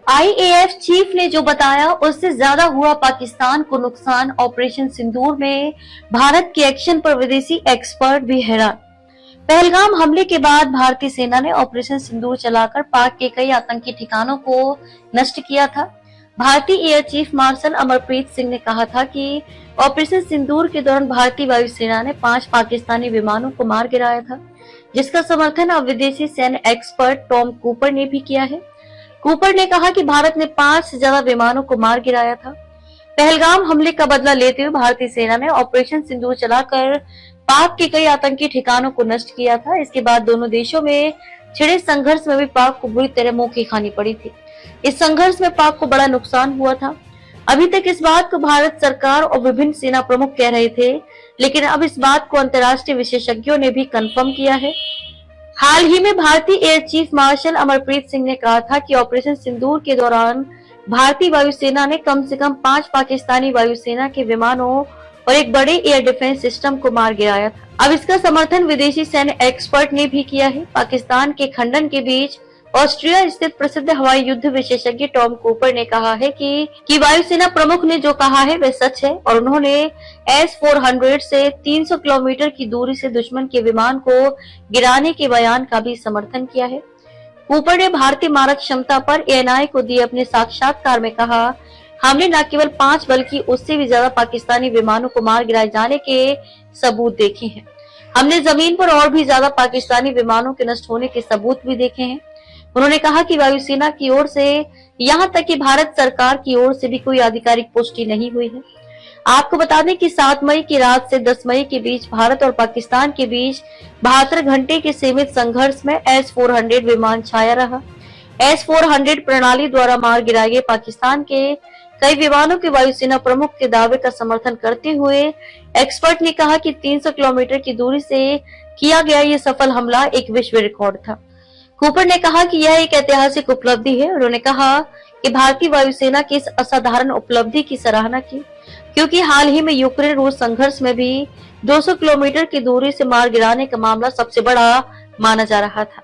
IAF chief ने जो बताया उससे ज्यादा हुआ पाकिस्तान को नुकसान। ऑपरेशन सिंदूर में भारत के एक्शन पर विदेशी एक्सपर्ट भी हैरान। पहलगाम हमले के बाद भारतीय सेना ने ऑपरेशन सिंदूर चलाकर पाक के कई आतंकी ठिकानों को नष्ट किया था। भारतीय air chief marshal Amarpreet Singh ने कहा था कि ऑपरेशन सिंदूर के दौरान भारतीय वायुसेना ने 5 पाकिस्तानी विमानों को मार गिराया था, जिसका समर्थन अब विदेशी सैन्य एक्सपर्ट टॉम कूपर ने भी किया है। कूपर ने कहा कि भारत ने 5 से ज्यादा विमानों को मार गिराया था। पहलगाम हमले का बदला लेते हुए भारतीय सेना ने ऑपरेशन सिंदूर चलाकर पाक के कई आतंकी ठिकानों को नष्ट किया था। इसके बाद दोनों देशों में छिड़े संघर्ष में भी पाक को बुरी तरह मुंह की खानी पड़ी थी। इस संघर्ष में पाक को बड़ा नुकसान हुआ था। अभी तक इस बात को भारत सरकार और विभिन्न सेना प्रमुख कह रहे थे, लेकिन अब इस बात को अंतर्राष्ट्रीय विशेषज्ञों ने भी कंफर्म किया है। हाल ही में भारतीय air chief marshal Amarpreet Singh ने कहा था कि ऑपरेशन सिंदूर के दौरान भारतीय वायुसेना ने कम से कम 5 पाकिस्तानी वायुसेना के विमानों और एक बड़े एयर डिफेंस सिस्टम को मार गिराया था। अब इसका समर्थन विदेशी सैन्य एक्सपर्ट ने भी किया है। पाकिस्तान के खंडन के बीच ऑस्ट्रिया स्थित प्रसिद्ध हवाई युद्ध विशेषज्ञ टॉम कूपर ने कहा है कि वायुसेना प्रमुख ने जो कहा है वह सच है और उन्होंने S-400 से 300 किलोमीटर की दूरी से दुश्मन के विमान को गिराने के बयान का भी समर्थन किया है। कूपर ने भारतीय मारक क्षमता पर ANI को दिए अपने साक्षात्कार में कहा, हमने न केवल 5 बल्कि उससे भी ज्यादा पाकिस्तानी विमानों को मार गिराए जाने के सबूत देखे हैं। हमने जमीन पर और भी ज्यादा पाकिस्तानी विमानों के नष्ट होने के सबूत भी देखे हैं। उन्होंने कहा कि वायुसेना की ओर से यहां तक कि भारत सरकार की ओर से भी कोई आधिकारिक पुष्टि नहीं हुई है। आपको बता दें कि 7 मई की रात से 10 मई के बीच भारत और पाकिस्तान के बीच 72 घंटे के सीमित संघर्ष में S-400 विमान छाया रहा। S-400 प्रणाली द्वारा मार गिराए गए पाकिस्तान के कई विमानों के वायुसेना प्रमुख के दावे का समर्थन करते हुए एक्सपर्ट ने कहा कि 300 किलोमीटर की दूरी से किया गया ये सफल हमला एक विश्व रिकॉर्ड था। कूपर ने कहा कि यह एक ऐतिहासिक उपलब्धि है। उन्होंने कहा कि भारतीय वायुसेना की इस असाधारण उपलब्धि की सराहना की, क्योंकि हाल ही में यूक्रेन रूस संघर्ष में भी 200 किलोमीटर की दूरी से मार गिराने का मामला सबसे बड़ा माना जा रहा था।